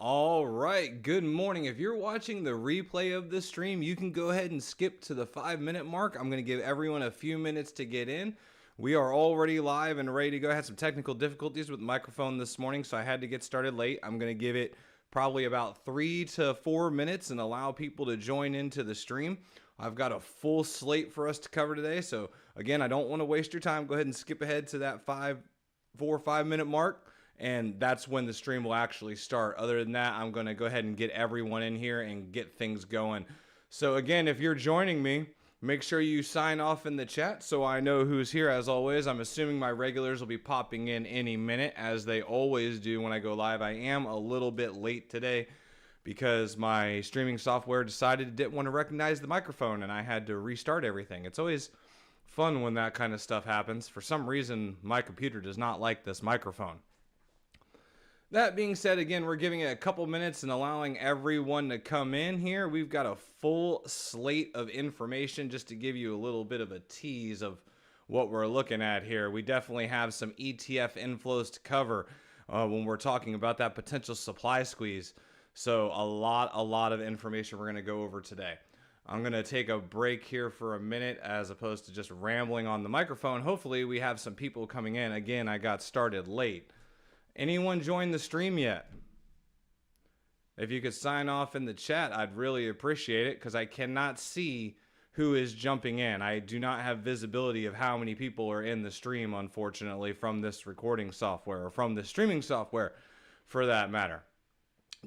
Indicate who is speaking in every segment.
Speaker 1: All right, good morning. If you're watching the replay of this stream, you can go ahead and skip to the 5-minute mark. I'm going to give everyone a few minutes to get in. We are already live and ready to go. I had some technical difficulties with the microphone this morning, so I had to get started late. I'm going to give it probably about 3 to 4 minutes and allow people to join into the stream. I've got a full slate for us to cover today, so again, I don't want to waste your time. Go ahead and skip ahead to that 4 or 5 minute mark. And that's when the stream will actually start. Other than that, I'm going to go ahead and get everyone in here and get things going. So again, if you're joining me, make sure you sign off in the chat so I know who's here. As always, I'm assuming my regulars will be popping in any minute, as they always do when I go live. I am a little bit late today because my streaming software decided it didn't want to recognize the microphone and I had to restart everything. It's always fun when that kind of stuff happens. For some reason, my computer does not like this microphone. That being said, again, we're giving it a couple minutes and allowing everyone to come in here. We've got a full slate of information just to give you a little bit of a tease of what we're looking at here. We definitely have some ETF inflows to cover when we're talking about that potential supply squeeze. So a lot of information we're going to go over today. I'm going to take a break here for a minute as opposed to just rambling on the microphone. Hopefully we have some people coming in. Again, I got started late. Anyone join the stream yet? If you could sign off in the chat, I'd really appreciate it because I cannot see who is jumping in. I do not have visibility of how many people are in the stream, unfortunately, from this recording software or from the streaming software for that matter.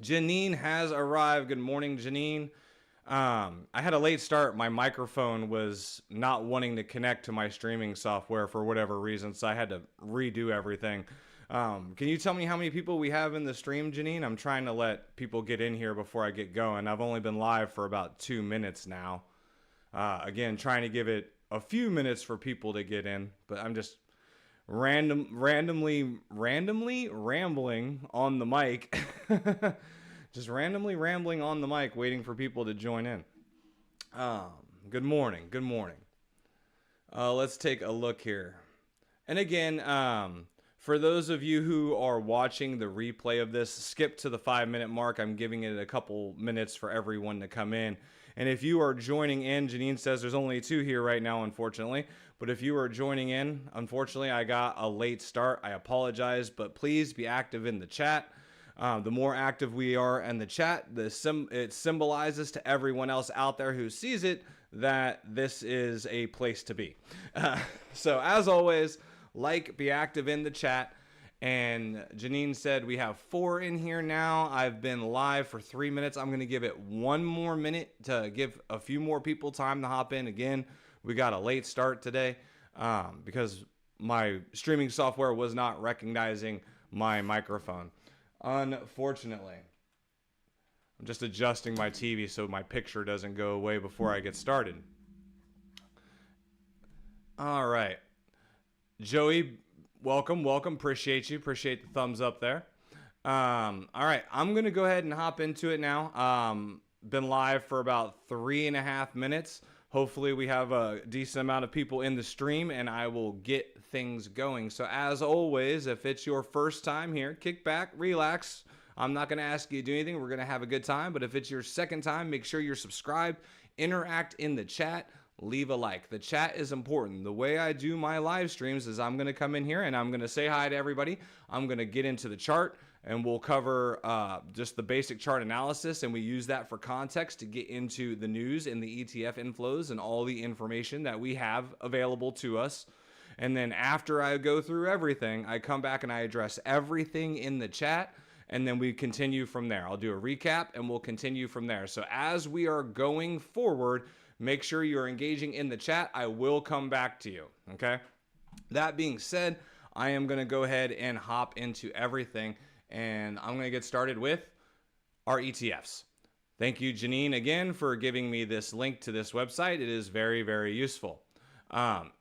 Speaker 1: Janine has arrived. Good morning, Janine. I had a late start. My microphone was not wanting to connect to my streaming software for whatever reason, so I had to redo everything. Can you tell me how many people we have in the stream, Janine? I'm trying to let people get in here before I get going. I've only been live for about 2 minutes now. Again, trying to give it a few minutes for people to get in, but I'm just randomly rambling on the mic. Just randomly rambling on the mic, waiting for people to join in. Good morning. Good morning. Let's take a look here. And again, for those of you who are watching the replay of this, skip to the 5-minute mark. I'm giving it a couple minutes for everyone to come in. And if you are joining in, Janine says there's only 2 here right now, unfortunately. But if you are joining in, unfortunately, I got a late start. I apologize, but please be active in the chat. The more active we are in the chat, it symbolizes to everyone else out there who sees it that this is a place to be. So as always, be active in the chat. And Janine said we have 4 in here now. I've been live for 3 minutes. I'm going to give it 1 more minute to give a few more people time to hop in. Again, we got a late start today because my streaming software was not recognizing my microphone, unfortunately. I'm just adjusting my TV so my picture doesn't go away before I get started. All right. Joey, welcome. Appreciate you. Appreciate the thumbs up there. All right, I'm going to go ahead and hop into it now. Been live for about 3.5 minutes. Hopefully we have a decent amount of people in the stream and I will get things going. So as always, if it's your first time here, kick back, relax. I'm not going to ask you to do anything. We're going to have a good time. But if it's your second time, make sure you're subscribed, interact in the chat. Leave a like. The chat is important. The way I do my live streams is I'm going to come in here and I'm going to say hi to everybody. I'm going to get into the chart and we'll cover just the basic chart analysis, and we use that for context to get into the news and the ETF inflows and all the information that we have available to us. And then after I go through everything, I come back and I address everything in the chat, and then we continue from there. I'll do a recap and we'll continue from there. So as we are going forward, make sure you're engaging in the chat. I will come back to you, okay? That being said, I am going to go ahead and hop into everything, and I'm going to get started with our ETFs. Thank you, Janine, again, for giving me this link to this website. It is very, very useful.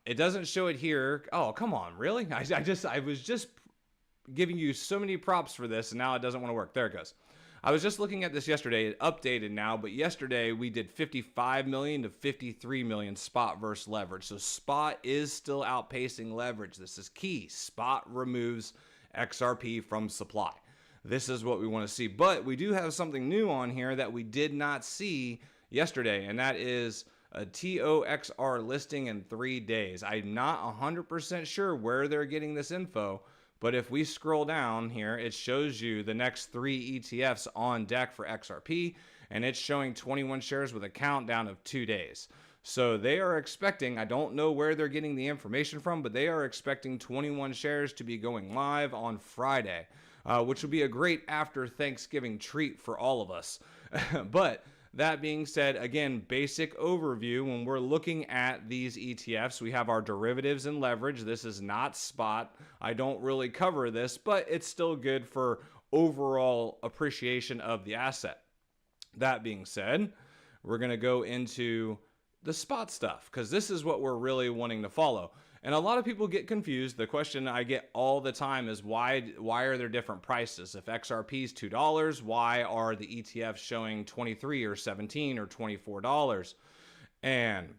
Speaker 1: It doesn't show it here. Oh, come on, really? I was just giving you so many props for this, and now it doesn't want to work. There it goes. I was just looking at this yesterday. It updated now, but yesterday we did 55 million to 53 million spot versus leverage. So spot is still outpacing leverage. This is key. Spot removes XRP from supply. this is what we want to see. But we do have something new on here that we did not see yesterday, and that is a TOXR listing in 3 days. I'm not 100% sure where they're getting this info, but if we scroll down here, it shows you the next 3 ETFs on deck for XRP, and it's showing 21 shares with a countdown of 2 days. So they are expecting, I don't know where they're getting the information from, but they are expecting 21 shares to be going live on Friday, which will be a great after Thanksgiving treat for all of us. But that being said, again, basic overview. When we're looking at these ETFs, we have our derivatives and leverage. This is not spot. I don't really cover this, but it's still good for overall appreciation of the asset. That being said, we're going to go into the spot stuff because this is what we're really wanting to follow. And a lot of people get confused. The question I get all the time is why are there different prices? If XRP is $2, why are the ETFs showing $23 or $17 or $24? And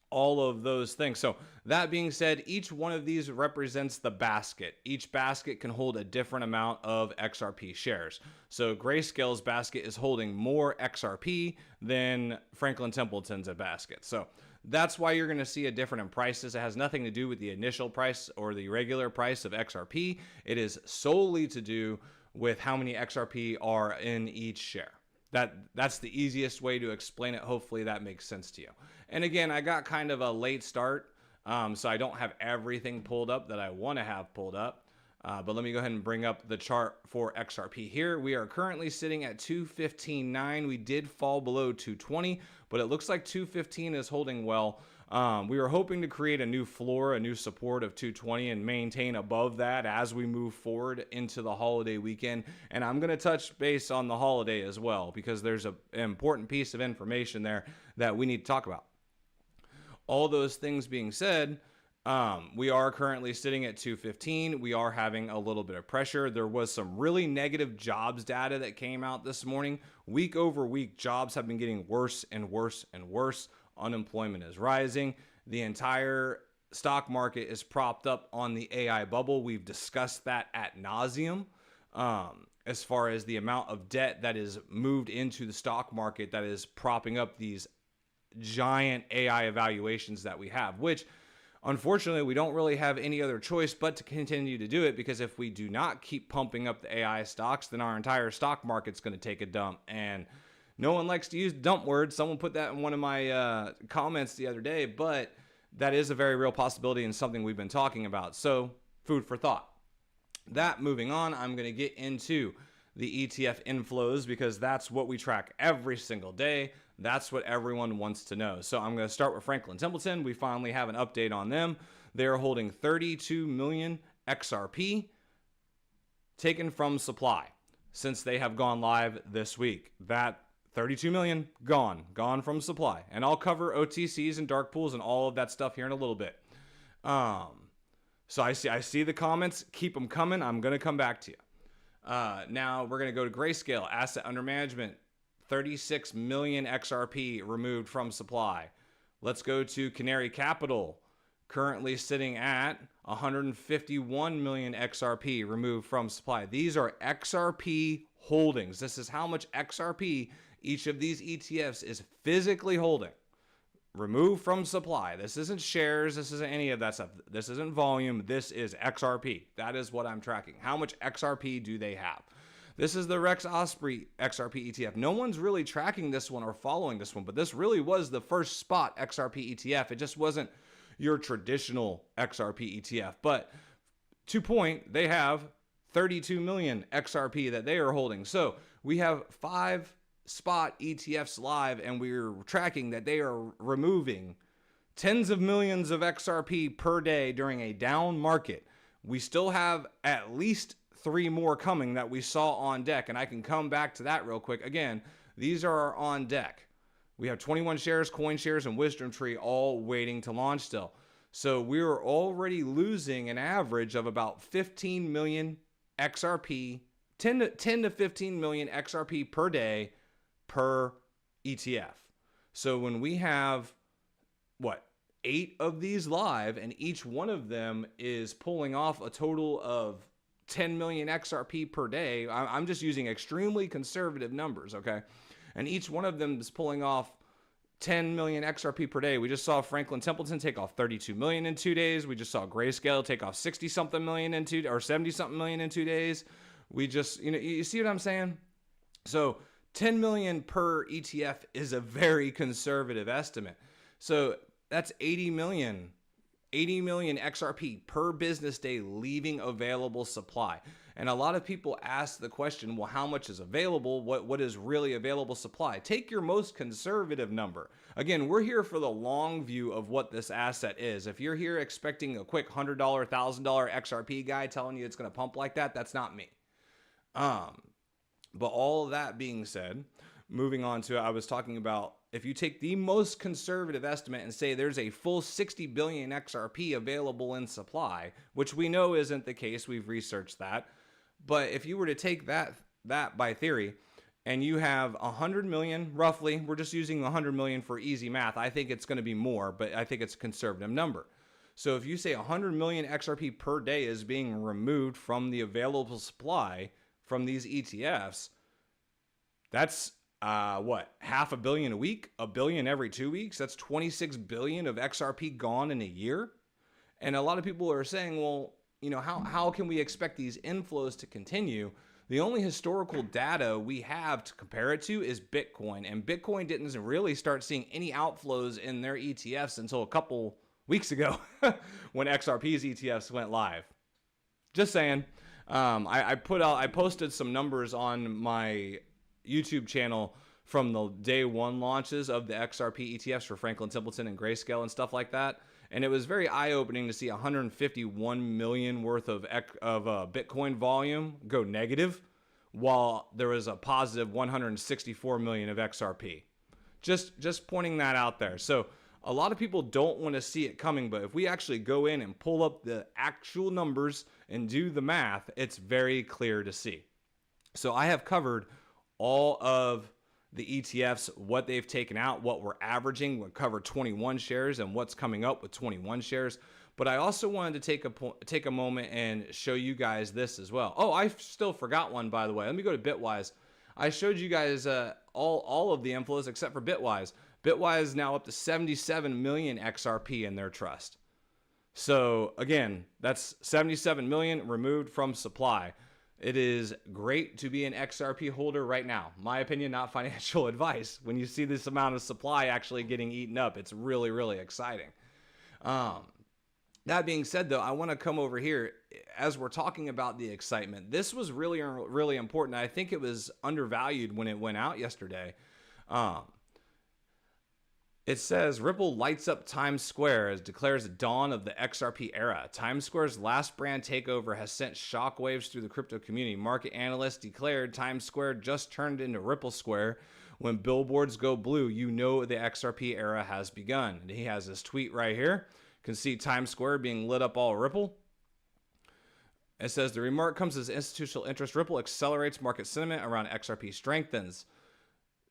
Speaker 1: all of those things. So that being said, each one of these represents the basket. Each basket can hold a different amount of XRP shares. So Grayscale's basket is holding more XRP than Franklin Templeton's basket. So that's why you're going to see a different in prices. It has nothing to do with the initial price or the regular price of XRP. It is solely to do with how many XRP are in each share. That's the easiest way to explain it. Hopefully that makes sense to you. And again, I got kind of a late start, so I don't have everything pulled up that I want to have pulled up. But let me go ahead and bring up the chart for XRP here. We are currently sitting at 215.9. We did fall below 220, but it looks like 215 is holding well. We were hoping to create a new floor, a new support of 220 and maintain above that as we move forward into the holiday weekend. And I'm going to touch base on the holiday as well because there's an important piece of information there that we need to talk about. All those things being said, we are currently sitting at 215. We are having a little bit of pressure. There was some really negative jobs data that came out this morning. Week over week, jobs have been getting worse and worse and worse. Unemployment is rising. The entire stock market is propped up on the AI bubble. We've discussed that ad nauseum as far as the amount of debt that is moved into the stock market that is propping up these giant AI evaluations that we have, which unfortunately we don't really have any other choice but to continue to do it, because if we do not keep pumping up the AI stocks, then our entire stock market's going to take a dump. And no one likes to use dump words. Someone put that in one of my comments the other day, but that is a very real possibility and something we've been talking about. So food for thought. That moving on, I'm going to get into the ETF inflows because that's what we track every single day. That's what everyone wants to know. So I'm going to start with Franklin Templeton. We finally have an update on them. They're holding 32 million XRP taken from supply since they have gone live this week. That 32 million gone from supply. And I'll cover OTCs and dark pools and all of that stuff here in a little bit. So I see the comments. Keep them coming. I'm going to come back to you. Now we're going to go to Grayscale. Asset under management, 36 million XRP removed from supply. Let's go to Canary Capital. Currently sitting at 151 million XRP removed from supply. These are XRP holdings. This is how much XRP each of these ETFs is physically holding. Removed from supply. This isn't shares. This isn't any of that stuff. This isn't volume. This is XRP. That is what I'm tracking. How much XRP do they have? This is the Rex Osprey XRP ETF. No one's really tracking this one or following this one, but this really was the first spot XRP ETF. It just wasn't your traditional XRP ETF. But to point, they have 32 million XRP that they are holding. So we have 5 spot ETFs live, and we're tracking that they are removing tens of millions of XRP per day during a down market. We still have at least 3 more coming that we saw on deck, and I can come back to that real quick. Again, these are on deck. We have 21 shares, coin shares, and Wisdom Tree all waiting to launch still. So we're already losing an average of about 15 million XRP, 10 to 15 million XRP per day per ETF. So when we have 8 of these live, and each one of them is pulling off a total of 10 million XRP per day. I'm just using extremely conservative numbers, okay? And each one of them is pulling off 10 million XRP per day. We just saw Franklin Templeton take off 32 million in 2 days. We just saw Grayscale take off 60 something million in 2 or 70 something million in 2 days. We just, you see what I'm saying? So 10 million per ETF is a very conservative estimate. So that's 80 million XRP per business day leaving available supply. And a lot of people ask the question, well, how much is available? What is really available supply? Take your most conservative number. Again, we're here for the long view of what this asset is. If you're here expecting a quick $100, $1,000 XRP guy telling you it's going to pump like that, that's not me. But all that being said, moving on to, I was talking about, if you take the most conservative estimate and say there's a full 60 billion XRP available in supply, which we know isn't the case, we've researched that. But if you were to take that by theory, and you have 100 million, roughly, we're just using 100 million for easy math. I think it's going to be more, but I think it's a conservative number. So if you say 100 million XRP per day is being removed from the available supply from these ETFs, that's what, $500 million a week, $1 billion every 2 weeks? That's 26 billion of XRP gone in a year. And a lot of people are saying, well, how can we expect these inflows to continue? The only historical data we have to compare it to is Bitcoin. And Bitcoin didn't really start seeing any outflows in their ETFs until a couple weeks ago when XRP's ETFs went live. Just saying. I posted some numbers on my YouTube channel from the day one launches of the XRP ETFs for Franklin Templeton and Grayscale and stuff like that. And it was very eye-opening to see 151 million worth of Bitcoin volume go negative, while there was a positive 164 million of XRP. Just pointing that out there. So a lot of people don't want to see it coming, but if we actually go in and pull up the actual numbers and do the math, it's very clear to see. So I have covered all of the ETFs, what they've taken out, what we're averaging. We'll cover 21 shares and what's coming up with 21 shares. But I also wanted to take a moment and show you guys this as well. Oh, I still forgot one, by the way. Let me go to Bitwise. I showed you guys all of the inflows except for Bitwise. Bitwise is now up to 77 million XRP in their trust. So again, that's 77 million removed from supply. It is great to be an XRP holder right now. My opinion, not financial advice. When you see this amount of supply actually getting eaten up, it's really, really exciting. That being said, though, I want to come over here as we're talking about the excitement. This was really, really important. I think it was undervalued when it went out yesterday. It says, Ripple lights up Times Square as declares the dawn of the XRP era. Times Square's last brand takeover has sent shockwaves through the crypto community. Market analysts declared Times Square just turned into Ripple Square. When billboards go blue, you know the XRP era has begun. And he has this tweet right here. You can see Times Square being lit up all Ripple. It says, the remark comes as institutional interest. Ripple accelerates market sentiment around XRP strengthens.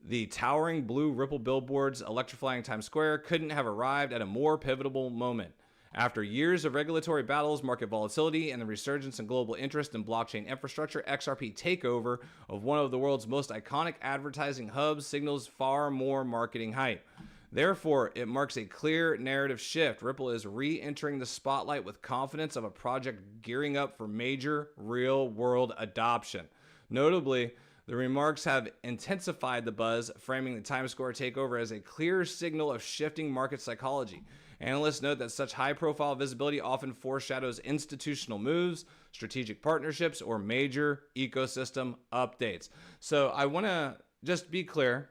Speaker 1: The towering blue Ripple billboards electrifying Times Square couldn't have arrived at a more pivotal moment. After years of regulatory battles, market volatility, and the resurgence in global interest in blockchain infrastructure, XRP takeover of one of the world's most iconic advertising hubs signals far more marketing hype. Therefore, it marks a clear narrative shift. Ripple is re-entering the spotlight with confidence of a project gearing up for major real-world adoption. Notably, the remarks have intensified the buzz, framing the Times Square takeover as a clear signal of shifting market psychology. Analysts note that such high-profile visibility often foreshadows institutional moves, strategic partnerships, or major ecosystem updates. So I want to just be clear.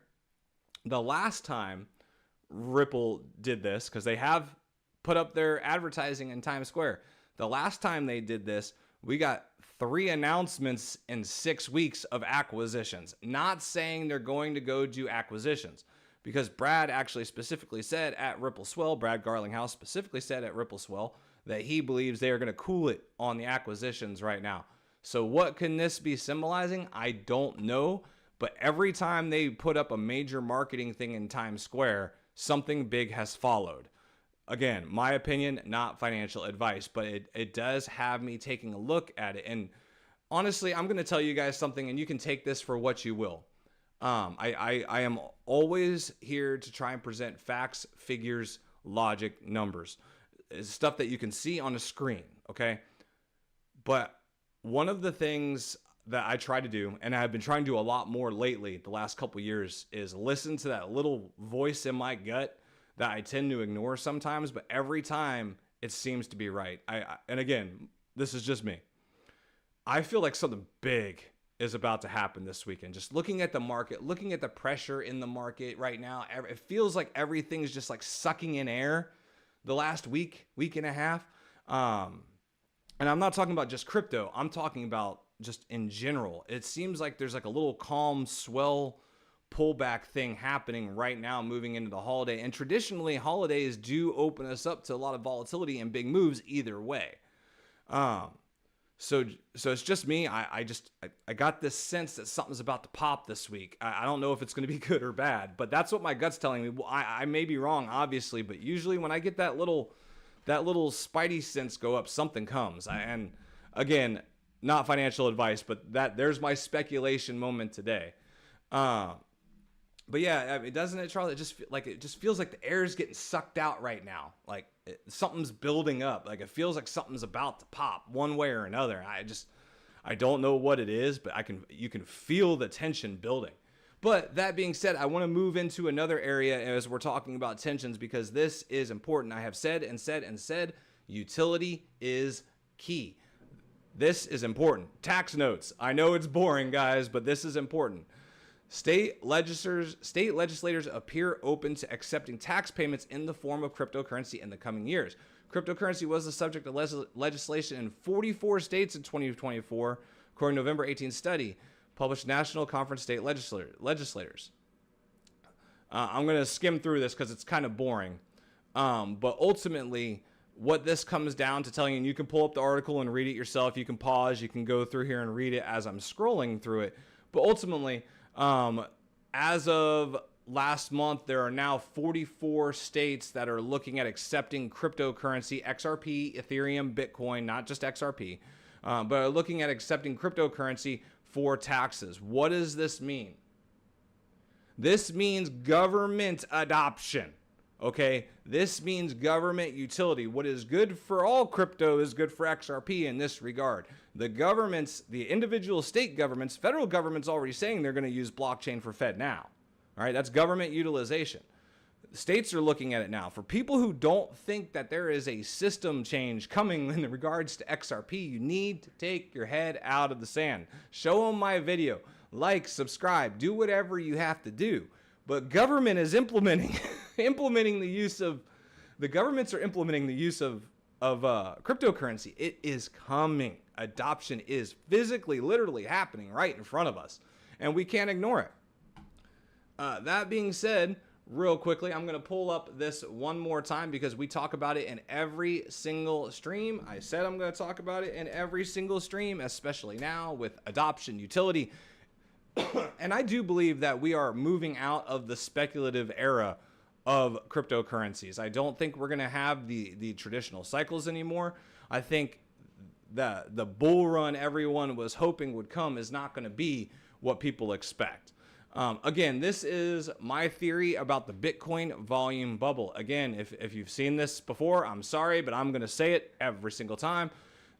Speaker 1: The last time Ripple did this, because they have put up their advertising in Times Square, the last time they did this, we got 3 announcements in 6 weeks of acquisitions. Not saying they're going to go do acquisitions, because Brad actually specifically said at Ripple Swell, Brad Garlinghouse specifically said at Ripple Swell that he believes they are going to cool it on the acquisitions right now. So what can this be symbolizing? I don't know, but every time they put up a major marketing thing in Times Square, something big has followed. Again, my opinion, not financial advice, but it does have me taking a look at it. And honestly, I'm going to tell you guys something, and you can take this for what you will. I am always here to try and present facts, figures, logic, numbers. It's stuff that you can see on a screen, okay? But one of the things that I try to do, and I've been trying to do a lot more lately the last couple years, is listen to that little voice in my gut that I tend to ignore sometimes, but every time it seems to be right. And again, this is just me. I feel like something big is about to happen this weekend. Just looking at the market, looking at the pressure in the market right now, it feels like everything's just like sucking in air the last week and a half. And I'm not talking about just crypto. I'm talking about just in general. It seems like there's like a little calm swell pullback thing happening right now moving into the holiday. And traditionally, holidays do open us up to a lot of volatility and big moves either way. So it's just me. I got this sense that something's about to pop this week. I don't know if it's going to be good or bad, but that's what my gut's telling me. Well, I may be wrong, obviously, but usually when I get that little spidey sense go up, something comes. And again, not financial advice, but there's my speculation moment today. But yeah, I mean, doesn't it, Charlie? It just feels like the air is getting sucked out right now. Like something's building up. Like it feels like something's about to pop one way or another. I don't know what it is, but you can feel the tension building. But that being said, I want to move into another area as we're talking about tensions, because this is important. I have said, utility is key. This is important. Tax notes. I know it's boring, guys, but this is important. State legislators appear open to accepting tax payments in the form of cryptocurrency in the coming years. Cryptocurrency was the subject of legislation in 44 states in 2024, according to November 18 study published National Conference State Legislators. I'm going to skim through this because it's kind of boring. But ultimately, what this comes down to telling you, and you can pull up the article and read it yourself. You can pause. You can go through here and read it as I'm scrolling through it. But ultimately, as of last month, there are now 44 states that are looking at accepting cryptocurrency, XRP, Ethereum, Bitcoin, not just XRP, but are looking at accepting cryptocurrency for taxes. What does this mean? This means government adoption. Okay, this means government utility. What is good for all crypto is good for XRP in this regard. The governments, the individual state governments, federal government's already saying they're going to use blockchain for Fed now. All right, that's government utilization. States are looking at it now. For people who don't think that there is a system change coming in regards to XRP, you need to take your head out of the sand. Show them my video. Like, subscribe, do whatever you have to do. But government is implementing the use of cryptocurrency. It is coming. Adoption is physically, literally happening right in front of us, and we can't ignore it. That being said, real quickly, I'm going to pull up this one more time because we talk about it in every single stream. I said I'm going to talk about it in every single stream, especially now with adoption, utility. And I do believe that we are moving out of the speculative era of cryptocurrencies. I don't think we're going to have the traditional cycles anymore. I think that the bull run everyone was hoping would come is not going to be what people expect. Again, this is my theory about the Bitcoin volume bubble. Again, if you've seen this before, I'm sorry, but I'm going to say it every single time.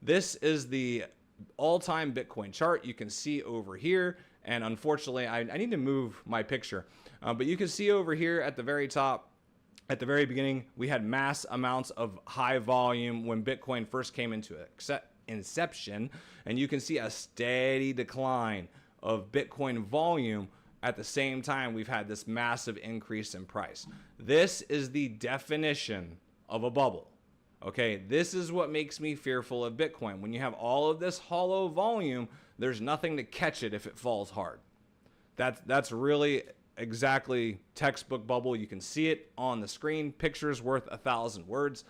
Speaker 1: This is the all-time Bitcoin chart. You can see over here. And unfortunately, I need to move my picture. But you can see over here at the very top, at the very beginning, we had mass amounts of high volume when Bitcoin first came into inception. And you can see a steady decline of Bitcoin volume. At the same time, we've had this massive increase in price. This is the definition of a bubble. Okay, this is what makes me fearful of Bitcoin. When you have all of this hollow volume, there's nothing to catch it if it falls hard. That's really exactly textbook bubble. You can see it on the screen. Picture's worth 1,000 words.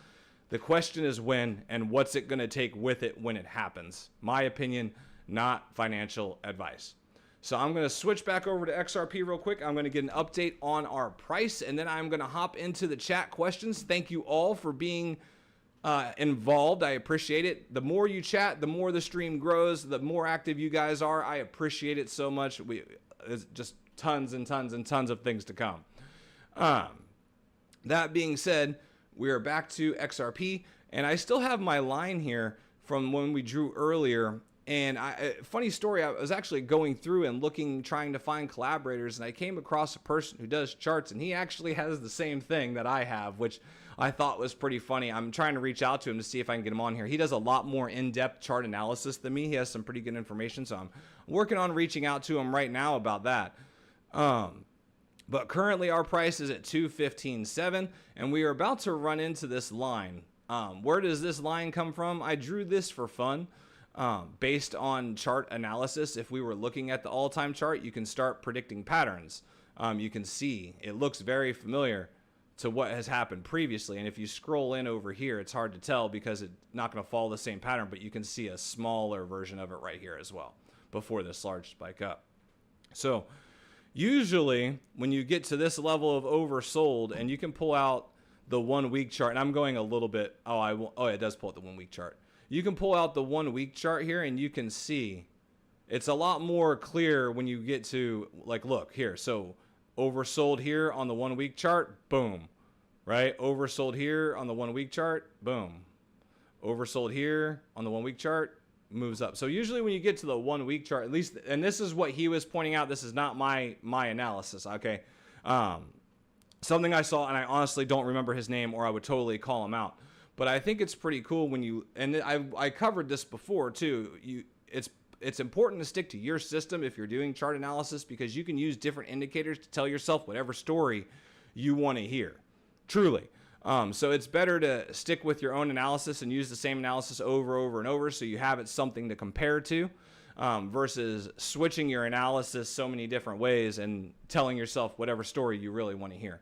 Speaker 1: The question is when, and what's it going to take with it when it happens? My opinion, not financial advice. So I'm going to switch back over to XRP real quick. I'm going to get an update on our price, and then I'm going to hop into the chat questions. Thank you all for being involved. I appreciate it. The more you chat, the more the stream grows, the more active you guys are. I appreciate it so much. It's just tons and tons and tons of things to come. That being said, we are back to XRP, and I still have my line here from when we drew earlier. And funny story, I was actually going through and looking, trying to find collaborators, and I came across a person who does charts, and he actually has the same thing that I have, which I thought was pretty funny. I'm trying to reach out to him to see if I can get him on here. He does a lot more in-depth chart analysis than me. He has some pretty good information, so I'm working on reaching out to him right now about that. But currently our price is at 215.7, and we are about to run into this line. Where does this line come from? I drew this for fun. Based on chart analysis, if we were looking at the all-time chart, you can start predicting patterns. You can see it looks very familiar to what has happened previously. And if you scroll in over here, it's hard to tell because it's not going to follow the same pattern, but you can see a smaller version of it right here as well before this large spike up. So usually when you get to this level of oversold, and you can pull out the 1 week chart, and I'm going a little bit, it does pull out the 1 week chart. You can pull out the 1 week chart here, and you can see it's a lot more clear when you get to, like, look here. So oversold here on the 1 week chart, boom, right? Oversold here on the 1 week chart, boom. Oversold here on the 1 week chart, moves up. So usually when you get to the 1 week chart, at least, and this is what he was pointing out, this is not my analysis, okay? Something I saw, and I honestly don't remember his name, or I would totally call him out. But I think it's pretty cool when you, and I covered this before too, it's important to stick to your system if you're doing chart analysis, because you can use different indicators to tell yourself whatever story you want to hear, truly. So it's better to stick with your own analysis and use the same analysis over and over so you have it something to compare to, versus switching your analysis so many different ways and telling yourself whatever story you really want to hear.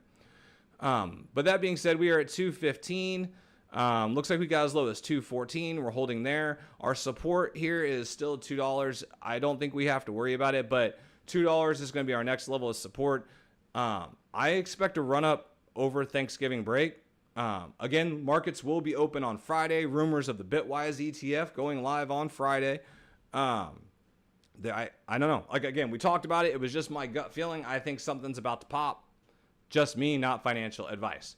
Speaker 1: But that being said, we are at 215. Looks like we got as low as 214. We're holding there. Our support here is still $2. I don't think we have to worry about it, but $2 is going to be our next level of support. I expect to run up over Thanksgiving break. Again, markets will be open on Friday. Rumors of the Bitwise ETF going live on Friday. I don't know. Like, again, we talked about it. It was just my gut feeling. I think something's about to pop. Just me, not financial advice.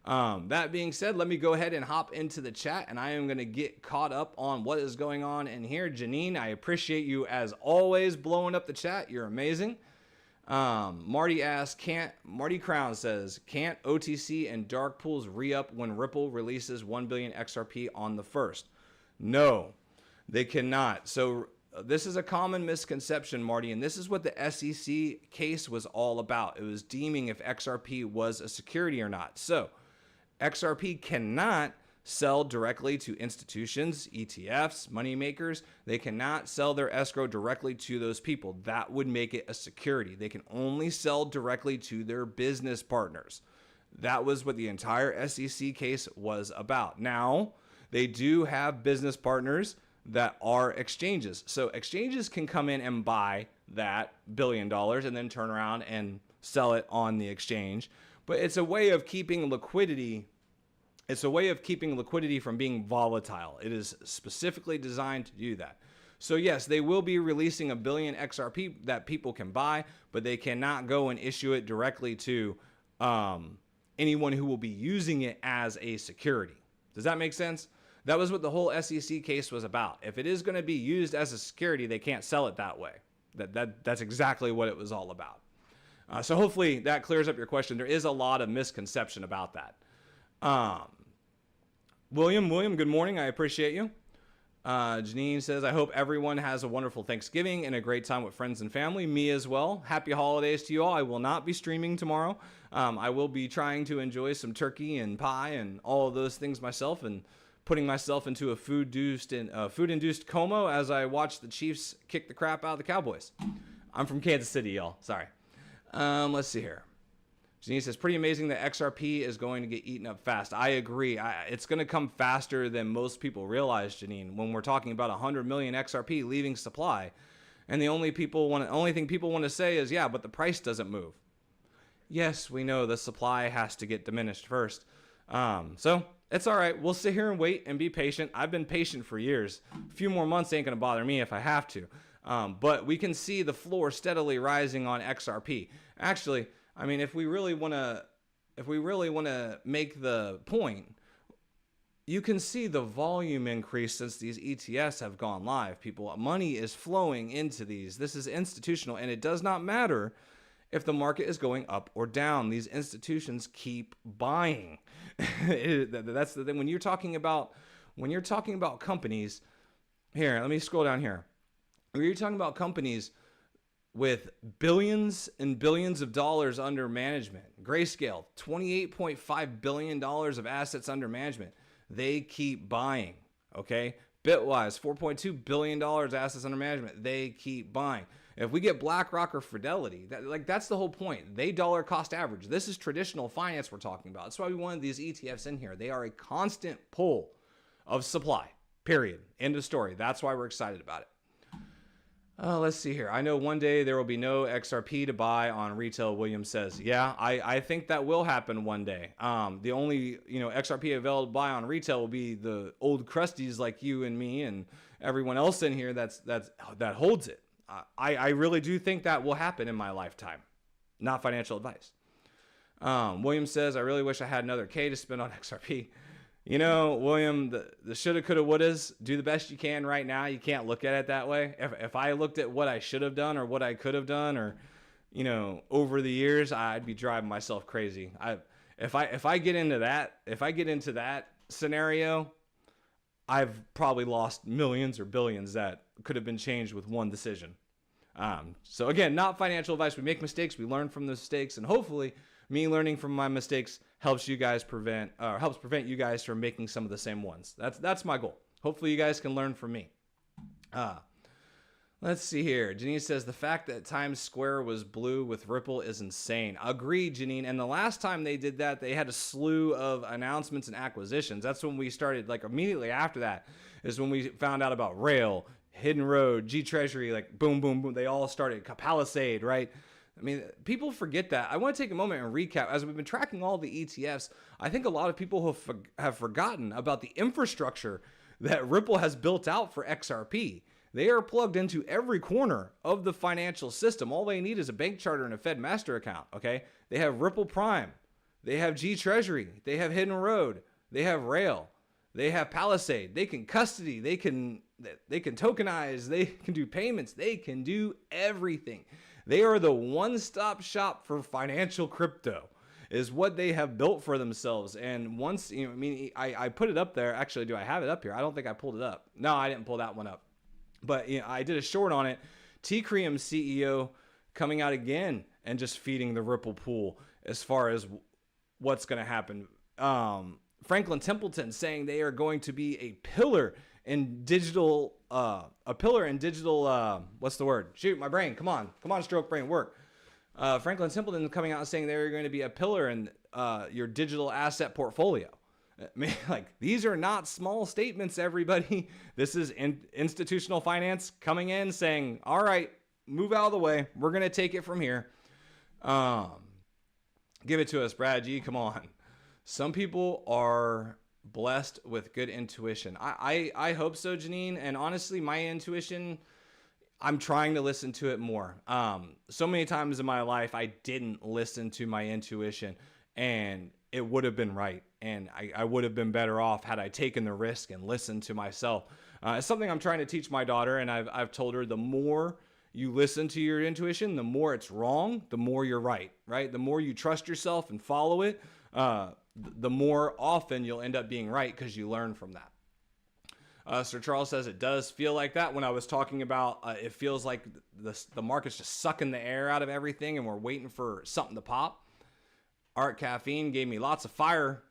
Speaker 1: That being said, let me go ahead and hop into the chat, and I am going to get caught up on what is going on in here. Janine, I appreciate you as always blowing up the chat. You're amazing. Marty asks, Marty Crown says, can't OTC and dark pools re-up when Ripple releases 1 billion XRP on the 1st? No, they cannot. So this is a common misconception, Marty, and this is what the SEC case was all about. It was deeming if XRP was a security or not. So XRP cannot sell directly to institutions, ETFs, money makers. They cannot sell their escrow directly to those people. That would make it a security. They can only sell directly to their business partners. That was what the entire SEC case was about. Now, they do have business partners that are exchanges. So exchanges can come in and buy that $1 billion and then turn around and sell it on the exchange. But it's a way of keeping liquidity. It's a way of keeping liquidity from being volatile. It is specifically designed to do that. So yes, they will be releasing 1 billion XRP that people can buy, but they cannot go and issue it directly to anyone who will be using it as a security. Does that make sense? That was what the whole SEC case was about. If it is going to be used as a security, they can't sell it that way. That's exactly what it was all about. So hopefully that clears up your question. There is a lot of misconception about that. William, good morning. I appreciate you. Janine says, I hope everyone has a wonderful Thanksgiving and a great time with friends and family. Me as well. Happy holidays to you all. I will not be streaming tomorrow. I will be trying to enjoy some turkey and pie and all of those things myself, and putting myself into a food-induced coma as I watch the Chiefs kick the crap out of the Cowboys. I'm from Kansas City, y'all. Sorry. Let's see here. Janine says, pretty amazing that XRP is going to get eaten up fast. I agree. It's going to come faster than most people realize, Janine, when we're talking about 100 million XRP leaving supply. And the only thing people want to say is, yeah, but the price doesn't move. Yes, we know the supply has to get diminished first. So It's all right. We'll sit here and wait and be patient. I've been patient for years. A few more months ain't going to bother me if I have to. But we can see the floor steadily rising on XRP. Actually, I mean, if we really want to make the point, you can see the volume increase since these ETFs have gone live. Money is flowing into these. This is institutional, and it does not matter if the market is going up or down. These institutions keep buying. That's the thing. When you're talking about companies, here, let me scroll down here. When you're talking about companies with billions and billions of dollars under management, Grayscale, $28.5 billion of assets under management. They keep buying, okay? Bitwise, $4.2 billion assets under management. They keep buying. If we get BlackRock or Fidelity, that's the whole point. They dollar cost average. This is traditional finance we're talking about. That's why we wanted these ETFs in here. They are a constant pull of supply, period. End of story. That's why we're excited about it. Let's see here. I know one day there will be no XRP to buy on retail, William says. Yeah, I think that will happen one day. The only, XRP available to buy on retail will be the old crusties like you and me and everyone else in here that holds it. I really do think that will happen in my lifetime. Not financial advice. William says, I really wish I had another K to spend on XRP. William, the shoulda, coulda, wouldas, do the best you can right now. You can't look at it that way. If I looked at what I should have done or what I could have done or, over the years, I'd be driving myself crazy. If I get into that scenario, I've probably lost millions or billions that could have been changed with one decision. So again, not financial advice. We make mistakes. We learn from the mistakes, and hopefully me learning from my mistakes helps prevent you guys from making some of the same ones. That's my goal. Hopefully you guys can learn from me. Let's see here. Janine says the fact that Times Square was blue with Ripple is insane. Agreed, Janine. And the last time they did that, they had a slew of announcements and acquisitions. That's when we started, like immediately after that is when we found out about Rail, Hidden Road, G Treasury, like boom, boom, boom. They all started. Palisade, right? I mean, people forget that. I want to take a moment and recap. As we've been tracking all the ETFs, I think a lot of people have forgotten about the infrastructure that Ripple has built out for XRP. They are plugged into every corner of the financial system. All they need is a bank charter and a Fed master account, okay? They have Ripple Prime. They have G Treasury. They have Hidden Road. They have Rail. They have Palisade. They can custody. They can tokenize. They can do payments. They can do everything. They are the one-stop shop for financial crypto is what they have built for themselves. And once, I put it up there. Actually, do I have it up here? I don't think I pulled it up. No, I didn't pull that one up. But I did a short on it. T-Cream CEO coming out again and just feeding the Ripple pool as far as what's going to happen. Franklin Templeton saying they are going to be a pillar in digital, what's the word? Shoot, my brain. Come on, stroke brain, work. Franklin Templeton coming out and saying they're going to be a pillar in your digital asset portfolio. I mean, these are not small statements, everybody. This is institutional finance coming in saying, all right, move out of the way. We're going to take it from here. Give it to us, Brad G. Come on. Some people are blessed with good intuition. I hope so, Janine. And honestly, my intuition, I'm trying to listen to it more. So many times in my life, I didn't listen to my intuition and it would have been right. And I would have been better off had I taken the risk and listened to myself. It's something I'm trying to teach my daughter. And I've told her the more you listen to your intuition, the more it's wrong, the more you're right? The more you trust yourself and follow it, the more often you'll end up being right because you learn from that. Sir Charles says it does feel like that when I was talking about it feels like the market's just sucking the air out of everything and we're waiting for something to pop. Art Caffeine gave me lots of fire.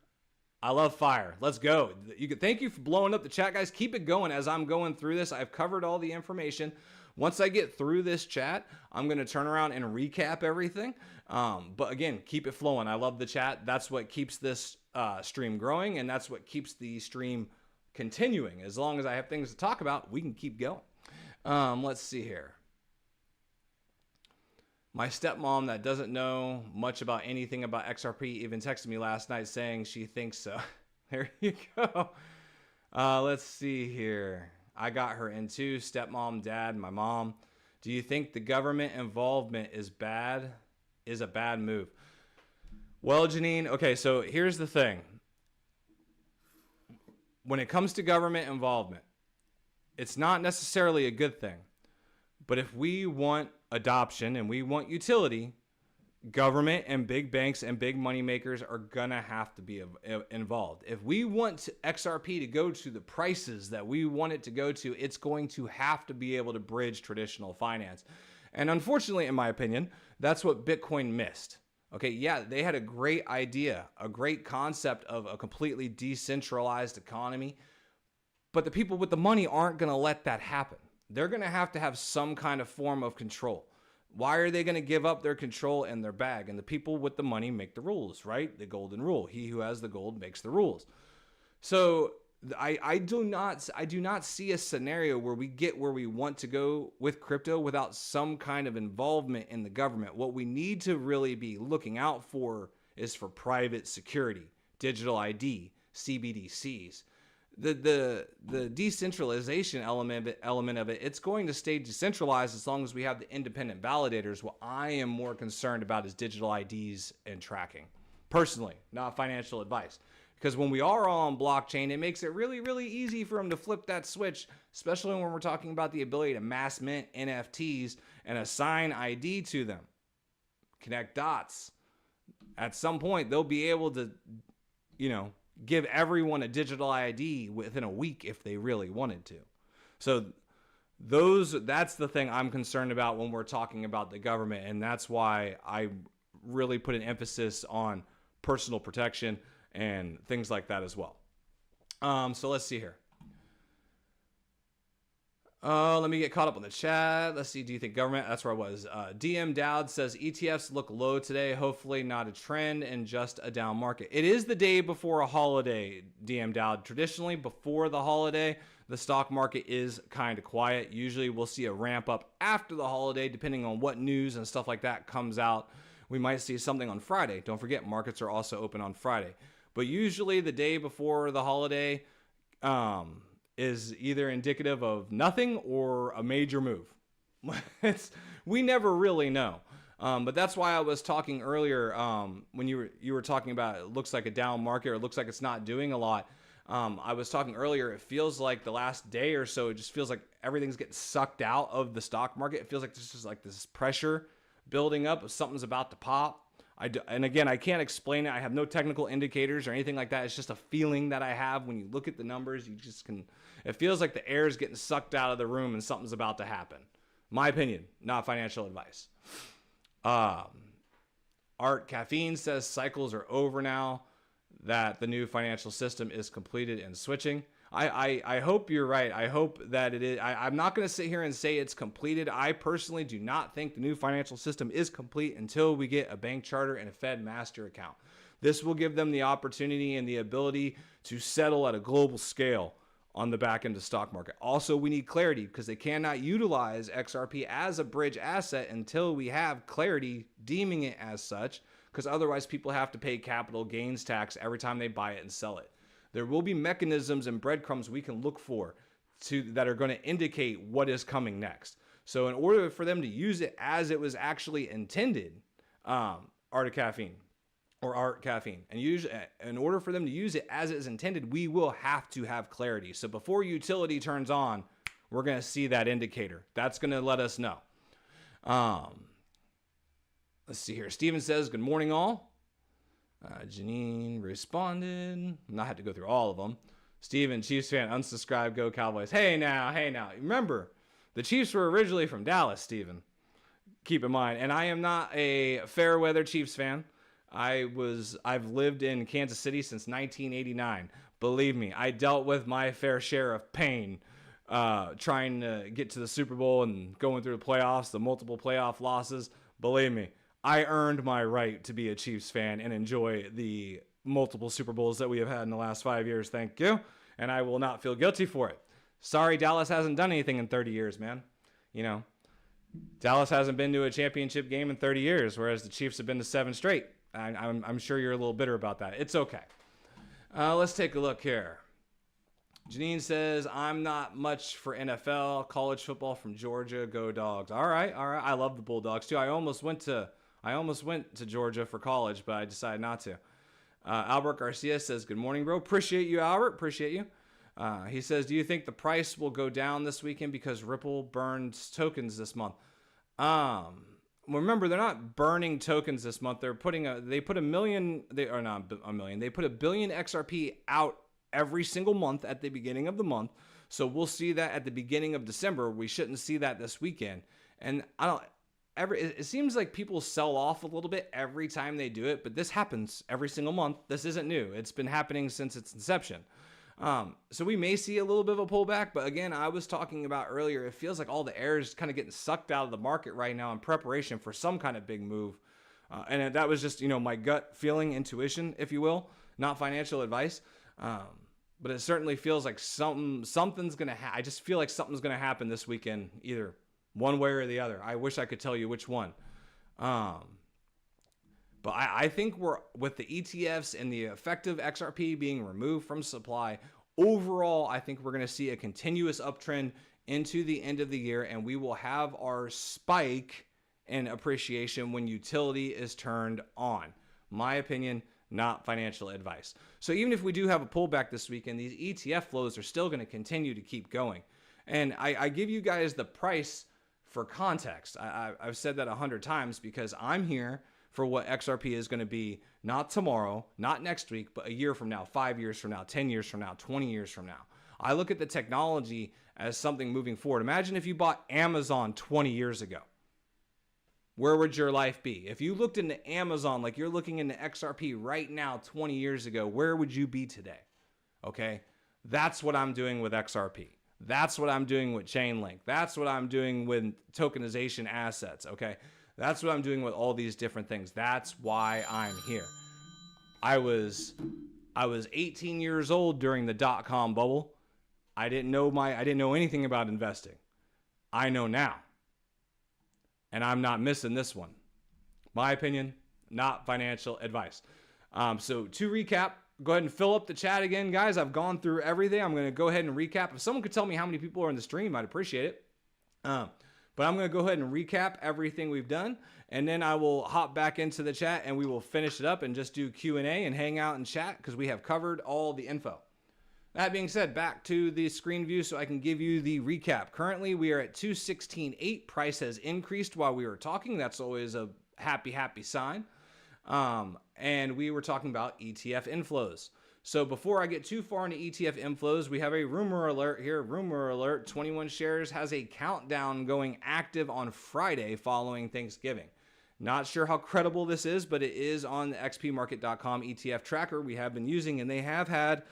Speaker 1: I love fire. Let's go. Thank you for blowing up the chat, guys. Keep it going as I'm going through this. I've covered all the information. Once I get through this chat, I'm going to turn around and recap everything. But again, keep it flowing. I love the chat. That's what keeps this stream growing, and that's what keeps the stream continuing. As long as I have things to talk about, we can keep going. Let's see here. My stepmom that doesn't know much about anything about XRP even texted me last night saying she thinks so. There you go. Let's see here. I got her in too. Stepmom, dad, my mom. Do you think the government involvement is bad? Is a bad move? Well, Janine, okay, so here's the thing. When it comes to government involvement, it's not necessarily a good thing. But if we want adoption and we want utility, government and big banks and big money makers are going to have to be involved. If we want XRP to go to the prices that we want it to go to, it's going to have to be able to bridge traditional finance. And unfortunately, in my opinion, that's what Bitcoin missed. Okay, yeah, they had a great idea, a great concept of a completely decentralized economy, but the people with the money aren't going to let that happen. They're going to have some kind of form of control. Why are they going to give up their control and their bag? And the people with the money make the rules, right? The golden rule. He who has the gold makes the rules. So I do not see a scenario where we get where we want to go with crypto without some kind of involvement in the government. What we need to really be looking out for is for private security, digital ID, CBDCs. The decentralization element of it, it's going to stay decentralized as long as we have the independent validators. What I am more concerned about is digital IDs and tracking. Personally, not financial advice. Because when we are all on blockchain, it makes it really, really easy for them to flip that switch, especially when we're talking about the ability to mass mint NFTs and assign ID to them. Connect dots. At some point, they'll be able to, give everyone a digital ID within a week if they really wanted to. So that's the thing I'm concerned about when we're talking about the government, and that's why I really put an emphasis on personal protection and things like that as well. So let's see here. Let me get caught up on the chat. Let's see. Do you think government? That's where I was. DM Dowd says ETFs look low today. Hopefully not a trend and just a down market. It is the day before a holiday, DM Dowd. Traditionally, before the holiday, the stock market is kind of quiet. Usually we'll see a ramp up after the holiday, depending on what news and stuff like that comes out. We might see something on Friday. Don't forget, markets are also open on Friday. But usually the day before the holiday, is either indicative of nothing or a major move. We never really know. But that's why I was talking earlier when you were talking about it looks like a down market or it looks like it's not doing a lot. I was talking earlier, it feels like the last day or so, it just feels like everything's getting sucked out of the stock market. It feels like there's just like this pressure building up. Something's about to pop. And again, I can't explain it. I have no technical indicators or anything like that. It's just a feeling that I have when you look at the numbers. You just can. It feels like the air is getting sucked out of the room and something's about to happen. My opinion, not financial advice. Art Caffeine says cycles are over now, that the new financial system is completed and switching. I hope you're right. I hope that it is. I'm not going to sit here and say it's completed. I personally do not think the new financial system is complete until we get a bank charter and a Fed master account. This will give them the opportunity and the ability to settle at a global scale on the back end of the stock market. Also, we need clarity because they cannot utilize XRP as a bridge asset until we have clarity deeming it as such, because otherwise people have to pay capital gains tax every time they buy it and sell it. There will be mechanisms and breadcrumbs we can look for that are going to indicate what is coming next. So in order for them to use it as it was actually intended, Art Caffeine, and in order for them to use it as it is intended, we will have to have clarity. So before utility turns on, we're going to see that indicator. That's going to let us know. Let's see here. Steven says, good morning all. Janine responded. Not had to go through all of them. Steven, Chiefs fan, unsubscribe, go Cowboys. Hey now. Remember, the Chiefs were originally from Dallas, Steven. Keep in mind. And I am not a fair weather Chiefs fan. I've lived in Kansas City since 1989. Believe me, I dealt with my fair share of pain trying to get to the Super Bowl and going through the playoffs, the multiple playoff losses. Believe me, I earned my right to be a Chiefs fan and enjoy the multiple Super Bowls that we have had in the last 5 years. Thank you. And I will not feel guilty for it. Sorry, Dallas hasn't done anything in 30 years, man. Dallas hasn't been to a championship game in 30 years, whereas the Chiefs have been to 7 straight. I'm sure you're a little bitter about that. It's okay. Let's take a look here. Janine says, I'm not much for NFL, college football from Georgia. Go Dogs. All right. I love the Bulldogs too. I almost went to Georgia for college, but I decided not to. Albert Garcia says, good morning, bro. Appreciate you, Albert. Appreciate you. He says, do you think the price will go down this weekend because Ripple burns tokens this month? Remember, they're not burning tokens this month. They put a billion XRP out every single month at the beginning of the month. So we'll see that at the beginning of December. We shouldn't see that this weekend. And it seems like people sell off a little bit every time they do it, but this happens every single month. This isn't new. It's been happening since its inception. So we may see a little bit of a pullback, but again, I was talking about earlier, it feels like all the air is kind of getting sucked out of the market right now in preparation for some kind of big move. And that was just, my gut feeling, intuition, if you will, not financial advice. But it certainly feels like something's going to I just feel like something's going to happen this weekend, either one way or the other. I wish I could tell you which one. But I think we're, with the ETFs and the effective XRP being removed from supply, overall, I think we're going to see a continuous uptrend into the end of the year, and we will have our spike in appreciation when utility is turned on. My opinion, not financial advice. So even if we do have a pullback this weekend, these ETF flows are still going to continue to keep going. And I give you guys the price for context. I've said that 100 times because I'm here for what XRP is going to be, not tomorrow, not next week, but a year from now, 5 years from now, 10 years from now, 20 years from now. I look at the technology as something moving forward. Imagine if you bought Amazon 20 years ago. Where would your life be? If you looked into Amazon like you're looking into XRP right now 20 years ago, where would you be today? Okay? That's what I'm doing with XRP. That's what I'm doing with Chainlink. That's what I'm doing with tokenization assets, okay? That's what I'm doing with all these different things. That's why I'm here. I was 18 years old during the dot-com bubble. I didn't know anything about investing. I know now. And I'm not missing this one. My opinion, not financial advice. So to recap, go ahead and fill up the chat again, guys. I've gone through everything. I'm going to go ahead and recap. If someone could tell me how many people are in the stream, I'd appreciate it. But I'm going to go ahead and recap everything we've done, and then I will hop back into the chat and we will finish it up and just do Q&A and hang out and chat because we have covered all the info. That being said, back to the screen view so I can give you the recap. Currently, we are at 216.8. Price has increased while we were talking. That's always a happy sign. And we were talking about ETF inflows. So before I get too far into ETF inflows, we have a rumor alert here. Rumor alert, 21 Shares has a countdown going active on Friday following Thanksgiving. Not sure how credible this is, but it is on the xpmarket.com ETF tracker we have been using, and they have had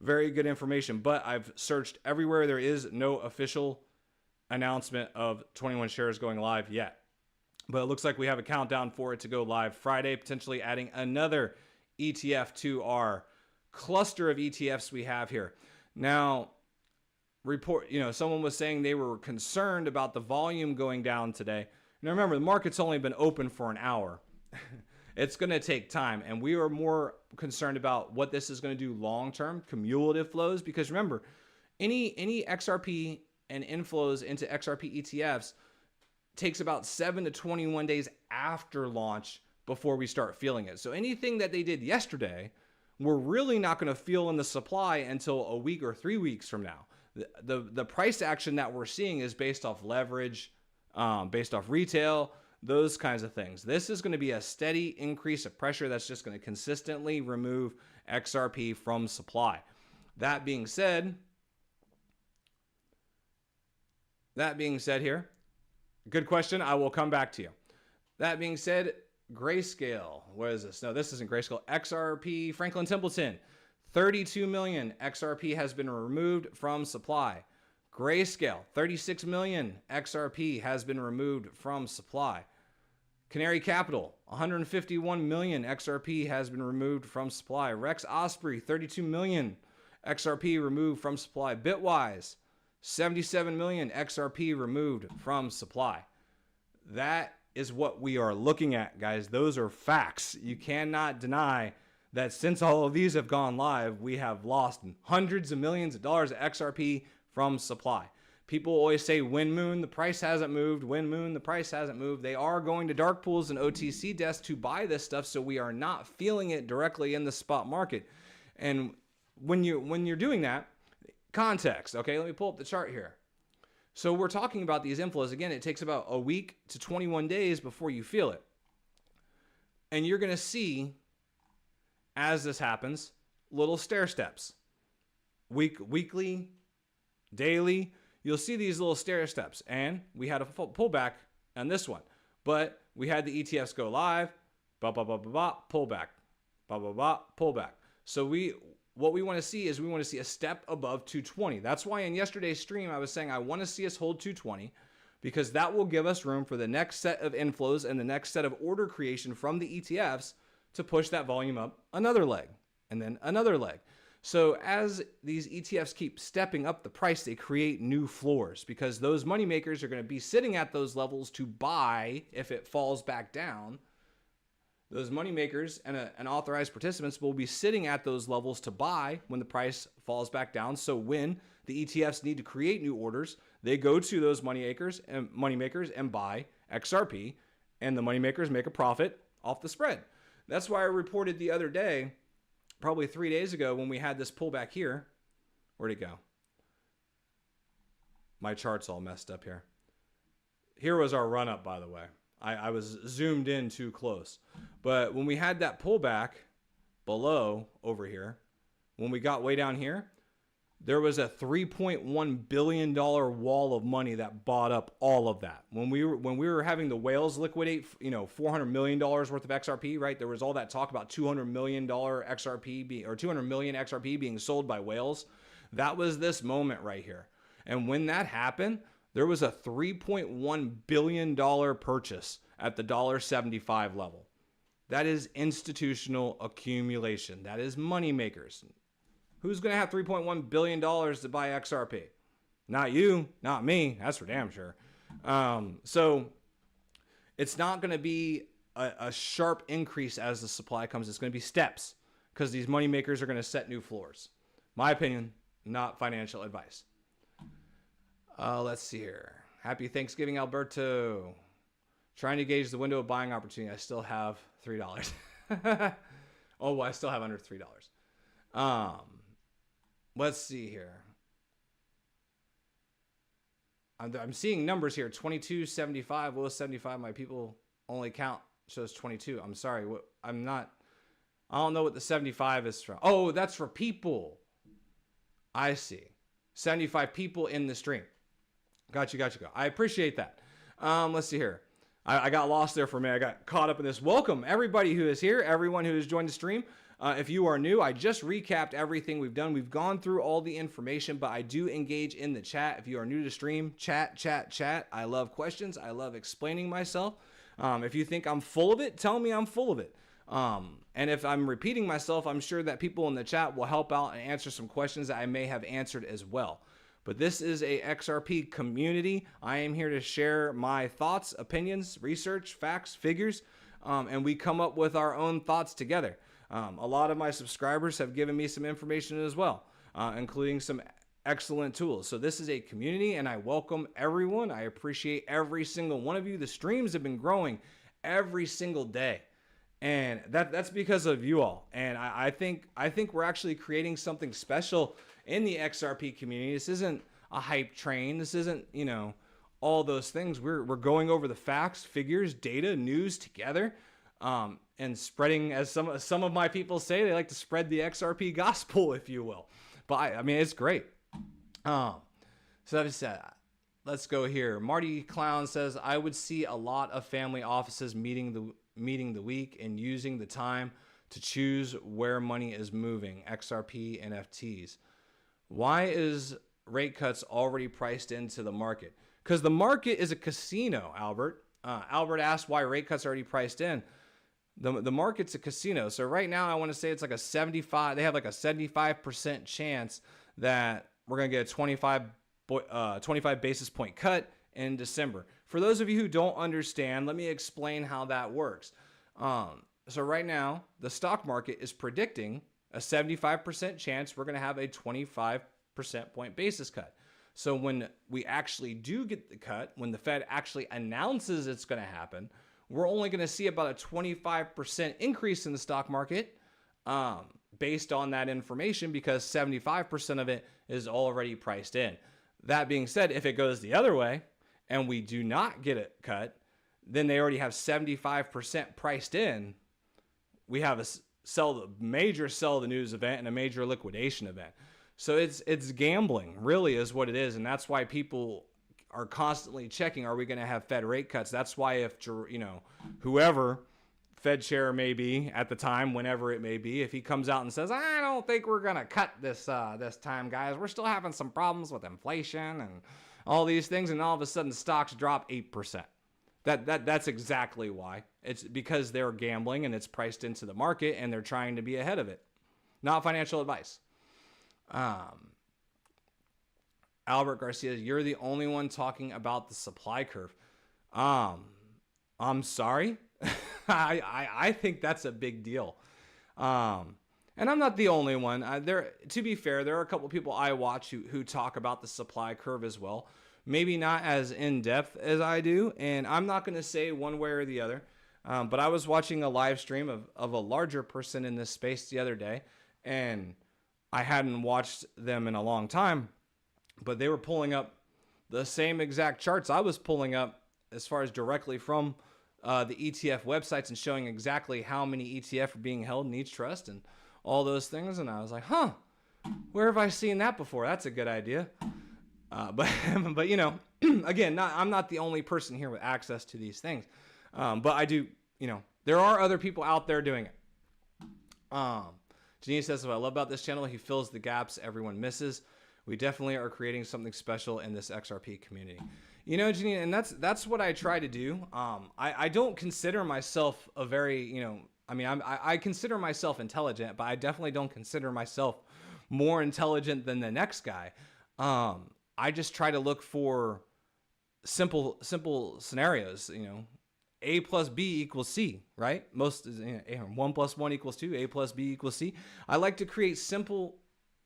Speaker 1: very good information, but I've searched everywhere. There is no official announcement of 21 Shares going live yet. But it looks like we have a countdown for it to go live Friday, potentially adding another ETF to our cluster of ETFs we have here. Now, someone was saying they were concerned about the volume going down today. Now remember, the market's only been open for an hour. It's going to take time, and we are more concerned about what this is going to do long-term, cumulative flows, because remember, any XRP and inflows into XRP ETFs takes about 7 to 21 days after launch before we start feeling it. So anything that they did yesterday, we're really not going to feel in the supply until a week or 3 weeks from now. The price action that we're seeing is based off leverage, based off retail, those kinds of things. This is going to be a steady increase of pressure that's just going to consistently remove XRP from supply. That being said here, good question. I will come back to you. That being said, Grayscale. What is this? No, this isn't Grayscale. XRP, Franklin Templeton. 32 million XRP has been removed from supply. Grayscale, 36 million XRP has been removed from supply. Canary Capital, 151 million XRP has been removed from supply. Rex Osprey, 32 million XRP removed from supply. Bitwise, 77 million XRP removed from supply. That is what we are looking at, guys. Those are facts. You cannot deny that since all of these have gone live, we have lost hundreds of millions of dollars of XRP from supply. People always say, wind moon, the price hasn't moved. Wind moon, the price hasn't moved. They are going to dark pools and OTC desks to buy this stuff, so we are not feeling it directly in the spot market. And when you're doing that, context, okay, let me pull up the chart here. So we're talking about these inflows. Again, it takes about a week to 21 days before you feel it. And you're going to see, as this happens, little stair steps. Weekly, daily, you'll see these little stair steps. And we had a pullback on this one. But we had the ETFs go live, pullback, pullback. So what we want to see is we want to see a step above 220. That's why in yesterday's stream, I was saying I want to see us hold 220 because that will give us room for the next set of inflows and the next set of order creation from the ETFs to push that volume up another leg and then another leg. So as these ETFs keep stepping up the price, they create new floors because those money makers are going to be sitting at those levels to buy if it falls back down. Those money makers and authorized participants will be sitting at those levels to buy when the price falls back down. So when the ETFs need to create new orders, they go to those money makers and buy XRP, and the money makers make a profit off the spread. That's why I reported the other day, probably 3 days ago, when we had this pullback here. Where'd it go? My chart's all messed up here. Here was our run up, by the way. I was zoomed in too close. But when we had that pullback below over here, when we got way down here, there was a $3.1 billion wall of money that bought up all of that. When we were having the whales liquidate, $400 million worth of XRP, right? There was all that talk about $200 million XRP or 200 million XRP being sold by whales. That was this moment right here. And when that happened, there was a $3.1 billion purchase at the $1.75 level. That is institutional accumulation. That is money makers. Who's going to have $3.1 billion to buy XRP? Not you, not me. That's for damn sure. So it's not going to be a sharp increase as the supply comes. It's going to be steps because these money makers are going to set new floors. My opinion, not financial advice. Let's see here. Happy Thanksgiving, Alberto. Trying to gauge the window of buying opportunity. I still have $3. Oh, well, I still have under $3. Let's see here. I'm seeing numbers here. 22.75, lowest 75. My people only count shows 22. I'm sorry. I don't know what the 75 is from. Oh, that's for people. I see. 75 people in the stream. Got you. I appreciate that. Let's see here. I got lost there for a minute. I got caught up in this. Welcome, everybody who is here, everyone who has joined the stream. If you are new, I just recapped everything we've done. We've gone through all the information, but I do engage in the chat. If you are new to stream, chat. I love questions. I love explaining myself. If you think I'm full of it, tell me I'm full of it. And if I'm repeating myself, I'm sure that people in the chat will help out and answer some questions that I may have answered as well. But this is a XRP community. I am here to share my thoughts, opinions, research, facts, figures, and we come up with our own thoughts together. A lot of my subscribers have given me some information as well, including some excellent tools. So this is a community, and I welcome everyone. I appreciate every single one of you. The streams have been growing every single day, and that's because of you all. And I think we're actually creating something special in the XRP community. This isn't a hype train. This isn't, all those things. We're going over the facts, figures, data, news together, and spreading, as some of my people say, they like to spread the XRP gospel, if you will. But I mean, it's great. So that is said, let's go here. Marty Clown says, I would see a lot of family offices meeting the week and using the time to choose where money is moving, XRP, NFTs. Why is rate cuts already priced into the market? Because the market is a casino, Albert. Albert asked why rate cuts are already priced in. The market's a casino. So right now, I want to say it's like a 75. They have like a 75% chance that we're going to get a 25 basis point cut in December. For those of you who don't understand, let me explain how that works. So right now, the stock market is predicting a 75% chance we're going to have a 25% point basis cut. So when we actually do get the cut, when the Fed actually announces it's going to happen, we're only going to see about a 25% increase in the stock market based on that information, because 75% of it is already priced in. That being said, if it goes the other way and we do not get it cut, then they already have 75% priced in. We have a major sell the news event and a major liquidation event. So it's gambling, really, is what it is. And that's why people are constantly checking, are we going to have Fed rate cuts? That's why if, whoever Fed chair may be at the time, whenever it may be, if he comes out and says, I don't think we're going to cut this time, guys. We're still having some problems with inflation and all these things. And all of a sudden stocks drop 8%. That's exactly why. It's because they're gambling and it's priced into the market and they're trying to be ahead of it. Not financial advice. Albert Garcia, you're the only one talking about the supply curve. I'm sorry. I think that's a big deal. And I'm not the only one. To be fair, there are a couple people I watch who talk about the supply curve as well. Maybe not as in-depth as I do, and I'm not going to say one way or the other, but I was watching a live stream of a larger person in this space the other day, and I hadn't watched them in a long time, but they were pulling up the same exact charts I was pulling up as far as directly from the ETF websites and showing exactly how many ETF are being held in each trust and all those things, and I was like, where have I seen that before? That's a good idea. But again, I'm not the only person here with access to these things. But I do, there are other people out there doing it. Janine says, what I love about this channel, he fills the gaps everyone misses. We definitely are creating something special in this XRP community. Janine, and that's what I try to do. I don't consider myself a very, I consider myself intelligent, but I definitely don't consider myself more intelligent than the next guy. I just try to look for simple scenarios, A plus B equals C, right? 1 plus 1 equals 2, A plus B equals C. I like to create simple,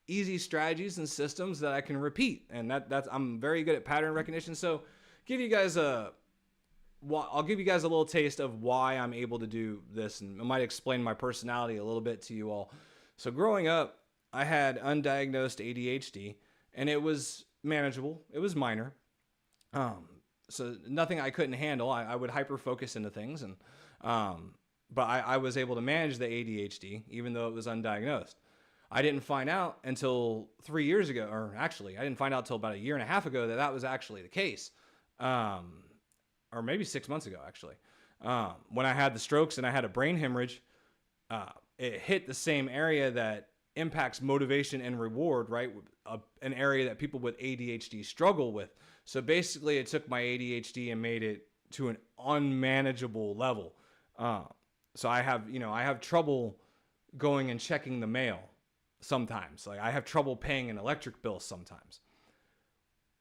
Speaker 1: easy strategies and systems that I can repeat. And I'm very good at pattern recognition. So I'll give you guys a little taste of why I'm able to do this, and I might explain my personality a little bit to you all. So growing up, I had undiagnosed ADHD, and it was manageable. It was minor. So nothing I couldn't handle. I would hyper focus into things, and but I was able to manage the ADHD even though it was undiagnosed. I didn't find out until 3 years ago, or actually I didn't find out until about 1.5 years ago that was actually the case. Or maybe 6 months ago, actually. When I had the strokes and I had a brain hemorrhage, it hit the same area that impacts motivation and reward, right? An area that people with ADHD struggle with. So basically it took my ADHD and made it to an unmanageable level. So I have trouble going and checking the mail sometimes. Like I have trouble paying an electric bill sometimes.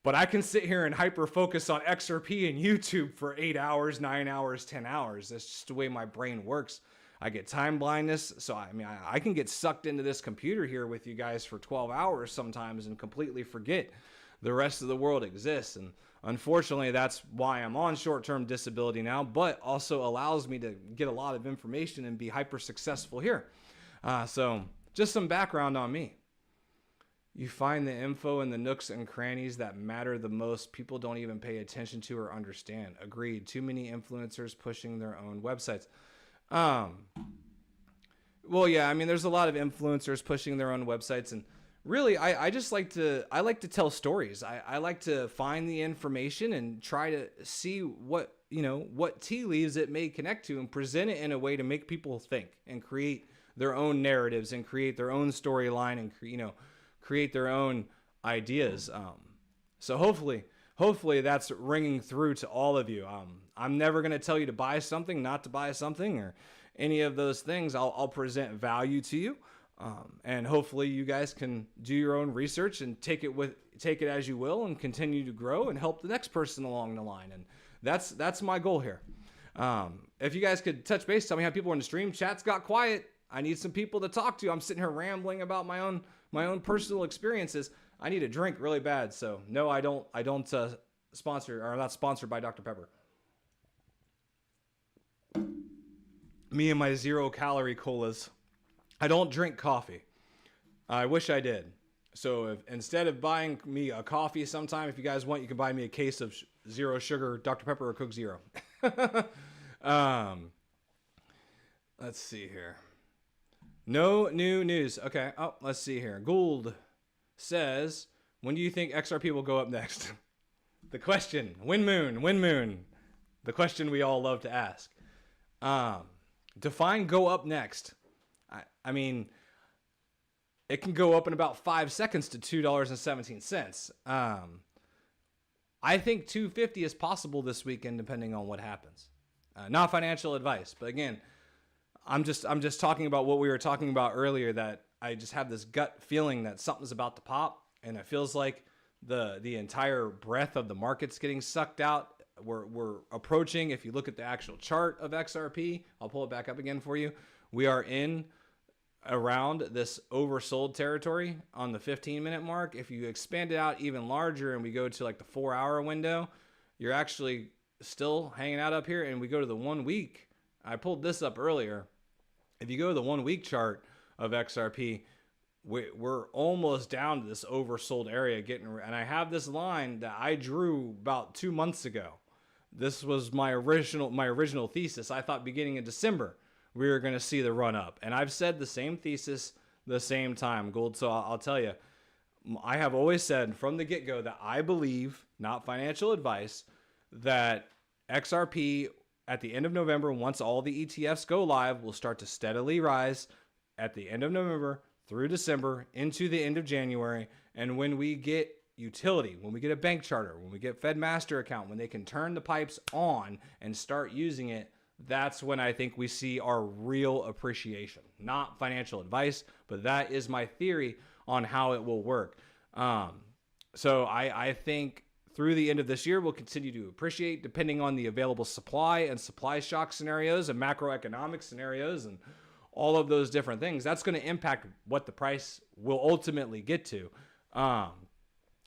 Speaker 1: But I can sit here and hyper focus on XRP and YouTube for 8 hours, 9 hours, 10 hours. That's just the way my brain works. I get time blindness. So I can get sucked into this computer here with you guys for 12 hours sometimes and completely forget the rest of the world exists. And unfortunately, that's why I'm on short-term disability now, but also allows me to get a lot of information and be hyper successful here. So just some background on me. You find the info in the nooks and crannies that matter the most. People don't even pay attention to or understand. Agreed. Too many influencers pushing their own websites. Well, yeah, there's a lot of influencers pushing their own websites, and really, I like to tell stories. I like to find the information and try to see what tea leaves it may connect to and present it in a way to make people think and create their own narratives and create their own storyline and create their own ideas. So hopefully that's ringing through to all of you. I'm never going to tell you to buy something, not to buy something, or any of those things. I'll present value to you. And hopefully you guys can do your own research and take it as you will and continue to grow and help the next person along the line. And that's my goal here. If you guys could touch base, tell me how people in the stream. Chat's got quiet. I need some people to talk to. I'm sitting here rambling about my own personal experiences. I need a drink really bad. So no, I don't sponsor, or I'm not sponsored by Dr. Pepper. Me and my 0-calorie colas. I don't drink coffee. I wish I did. So if, instead of buying me a coffee sometime, if you guys want, you can buy me a case of zero sugar Dr. Pepper or Coke Zero. Let's see here. No new news. Okay. Oh, let's see here. Gould says, when do you think XRP will go up next? The question. When moon. The question we all love to ask. Define go up next. I mean, it can go up in about 5 seconds to $2.17. I think 250 is possible this weekend, depending on what happens. Not financial advice, but again, I'm just talking about what we were talking about earlier, that I just have this gut feeling that something's about to pop, and it feels like the entire breadth of the market's getting sucked out. We're approaching, if you look at the actual chart of XRP, I'll pull it back up again for you. We are in around this oversold territory on the 15-minute mark. If you expand it out even larger and we go to like the 4-hour window, you're actually still hanging out up here. And we go to the 1 week. I pulled this up earlier. If you go to the 1 week chart of XRP, we're almost down to this oversold area and I have this line that I drew about 2 months ago. This was my original thesis. I thought beginning in December we were going to see the run up, and I've said the same thesis the same time, Gold. So I'll tell you, I have always said from the get-go that I believe, not financial advice, that XRP at the end of November, once all the ETFs go live, will start to steadily rise at the end of November through December into the end of January. And when we get utility, when we get a bank charter, when we get Fed Master account, when they can turn the pipes on and start using it, that's when I think we see our real appreciation. Not financial advice, but that is my theory on how it will work. So I think through the end of this year, we'll continue to appreciate, depending on the available supply and supply shock scenarios and macroeconomic scenarios and all of those different things. That's going to impact what the price will ultimately get to.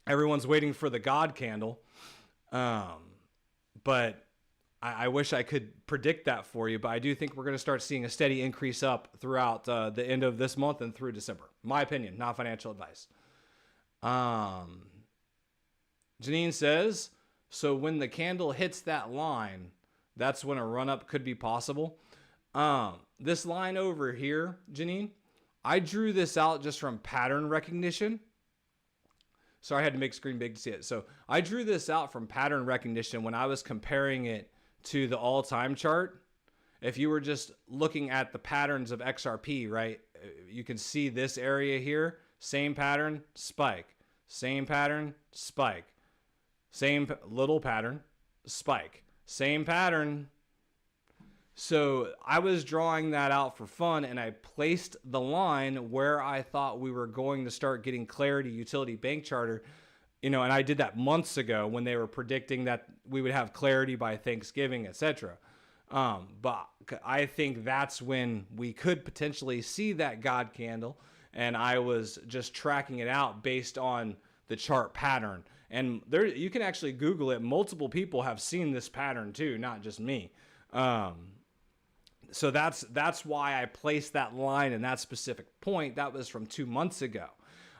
Speaker 1: Everyone's waiting for the God candle. But I wish I could predict that for you, but I do think we're going to start seeing a steady increase up throughout the end of this month and through December. My opinion, not financial advice. Janine says, so when the candle hits that line, that's when a run-up could be possible. This line over here, Janine, I drew this out just from pattern recognition. Sorry, I had to make screen big to see it. So I drew this out from pattern recognition when I was comparing it to the all-time chart. If you were just looking at the patterns of XRP, right, you can see this area here, same pattern, spike, same pattern, spike, same little pattern, spike, same pattern. So I was drawing that out for fun, and I placed the line where I thought we were going to start getting clarity utility bank charter. And I did that months ago when they were predicting that we would have clarity by Thanksgiving, etc. But I think that's when we could potentially see that God candle. And I was just tracking it out based on the chart pattern. And there, you can actually Google it. Multiple people have seen this pattern too, not just me. So that's why I placed that line in that specific point. That was from 2 months ago.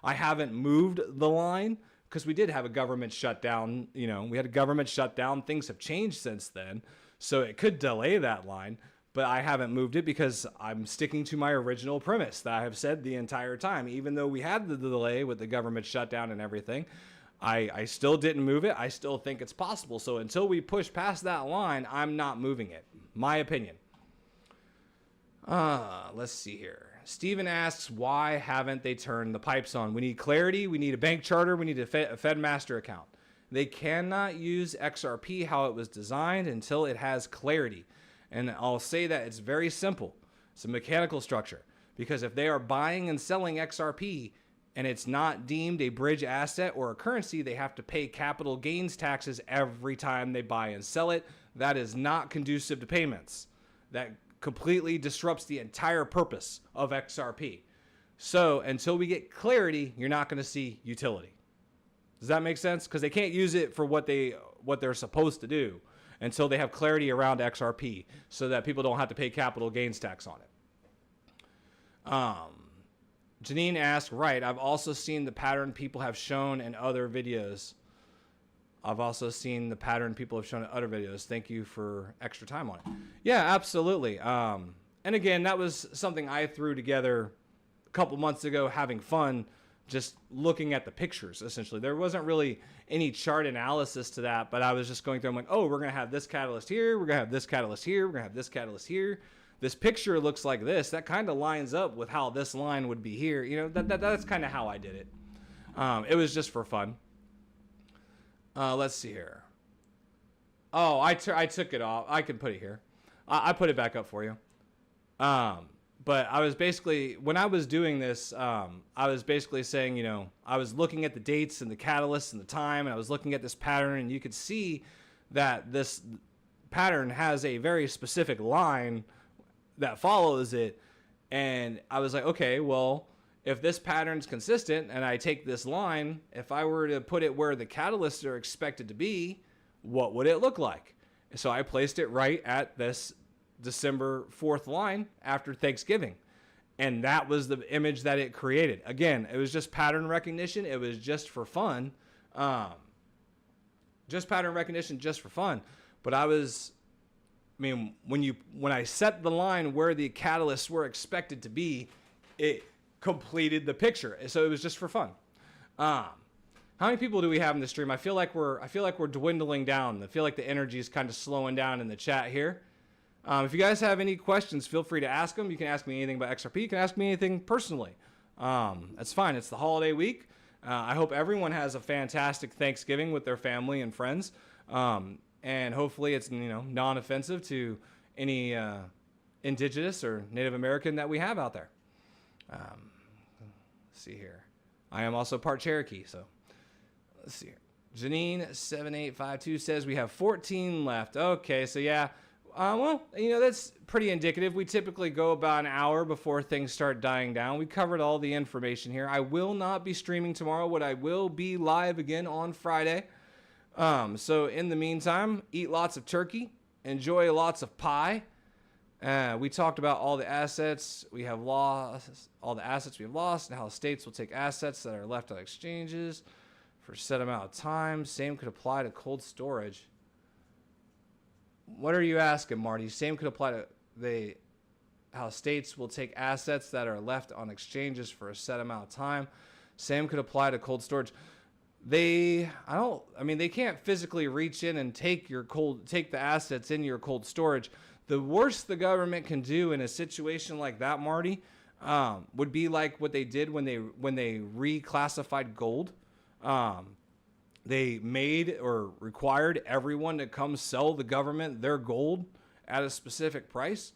Speaker 1: I haven't moved the line because we did have a government shutdown. We had a government shutdown. Things have changed since then. So it could delay that line, but I haven't moved it because I'm sticking to my original premise that I have said the entire time. Even though we had the delay with the government shutdown and everything, I still didn't move it. I still think it's possible. So until we push past that line, I'm not moving it. My opinion. Let's see here. Steven asks, why haven't they turned the pipes on? We need clarity. We need a bank charter. We need a Fed Master account. They cannot use XRP how it was designed until it has clarity. And I'll say that it's very simple. It's a mechanical structure. Because if they are buying and selling XRP and it's not deemed a bridge asset or a currency, they have to pay capital gains taxes every time they buy and sell it. that is not conducive to payments. That completely disrupts the entire purpose of XRP. So until we get clarity, you're not going to see utility. Does that make sense? Because they can't use it for what they're supposed to do until they have clarity around XRP, so that people don't have to pay capital gains tax on it. Janine asked, right, I've also seen the pattern people have shown in other videos. Thank you for extra time on it. Yeah, absolutely. And again, that was something I threw together a couple months ago, having fun, just looking at the pictures, essentially. There wasn't really any chart analysis to that, but I was just going through, I'm like, oh, we're going to have this catalyst here, we're going to have this catalyst here, we're going to have this catalyst here. This picture looks like this. That kind of lines up with how this line would be here. You know, that's kind of how I did it. It was just for fun. Let's see here. Oh, I took it off. I can put it here. I put it back up for you. But I was basically, when I was doing this, I was basically saying, you know, I was looking at the dates and the catalysts and the time, and I was looking at this pattern, and you could see that this pattern has a very specific line that follows it. And I was like, okay, well, if this pattern's consistent and I take this line, if I were to put it where the catalysts are expected to be, what would it look like? So I placed it right at this December 4th line after Thanksgiving. And that was the image that it created. Again, it was just pattern recognition. It was just for fun. Just pattern recognition, just for fun. But when I set the line where the catalysts were expected to be, it completed the picture. So it was just for fun. How many people do we have in the stream? I feel like we're dwindling down. I feel like the energy is kind of slowing down in the chat here. If you guys have any questions, feel free to ask them. You can ask me anything about XRP. You can ask me anything personally. That's fine. It's the holiday week. I hope everyone has a fantastic Thanksgiving with their family and friends. And hopefully it's, you know, non-offensive to any indigenous or Native American that we have out there. Let's see here. I am also part Cherokee, so let's see here. Janine7852 says we have 14 left. Okay, so yeah. Well, you know, that's pretty indicative. We typically go about an hour before things start dying down. We covered all the information here. I will not be streaming tomorrow, but I will be live again on Friday. So in the meantime, eat lots of turkey, enjoy lots of pie. We talked about all the assets we have lost, and how states will take assets that are left on exchanges for a set amount of time. Same could apply to cold storage. What are you asking, Marty? Same could apply to how states will take assets that are left on exchanges for a set amount of time. Same could apply to cold storage. They can't physically reach in and take the assets in your cold storage. The worst the government can do in a situation like that, Marty, would be like what they did when they reclassified gold. They made or required everyone to come sell the government their gold at a specific price.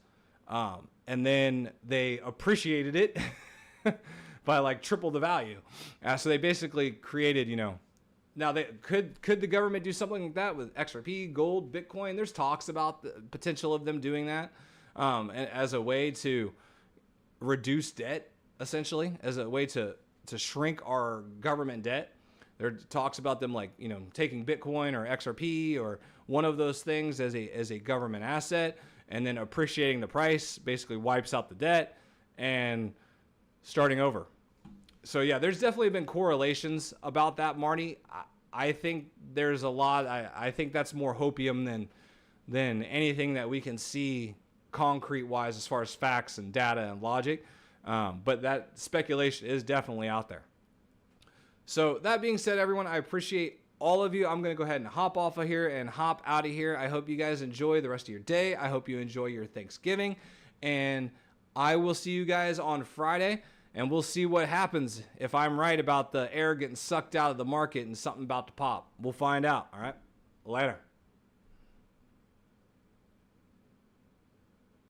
Speaker 1: And then they appreciated it by like triple the value. So they basically created, you know, now could the government do something like that with XRP, gold, Bitcoin? There's talks about the potential of them doing that as a way to reduce debt, essentially, as a way to shrink our government debt. There are talks about them, like, you know, taking Bitcoin or XRP or one of those things as a government asset, and then appreciating the price basically wipes out the debt and starting over. So yeah, there's definitely been correlations about that, Marty. I think there's a lot. I think that's more hopium than anything that we can see concrete wise as far as facts and data and logic. But that speculation is definitely out there. So that being said, everyone, I appreciate all of you. I'm going to go ahead and hop off of here and hop out of here. I hope you guys enjoy the rest of your day. I hope you enjoy your Thanksgiving. And I will see you guys on Friday. And we'll see what happens if I'm right about the air getting sucked out of the market and something about to pop. We'll find out. All right. Later.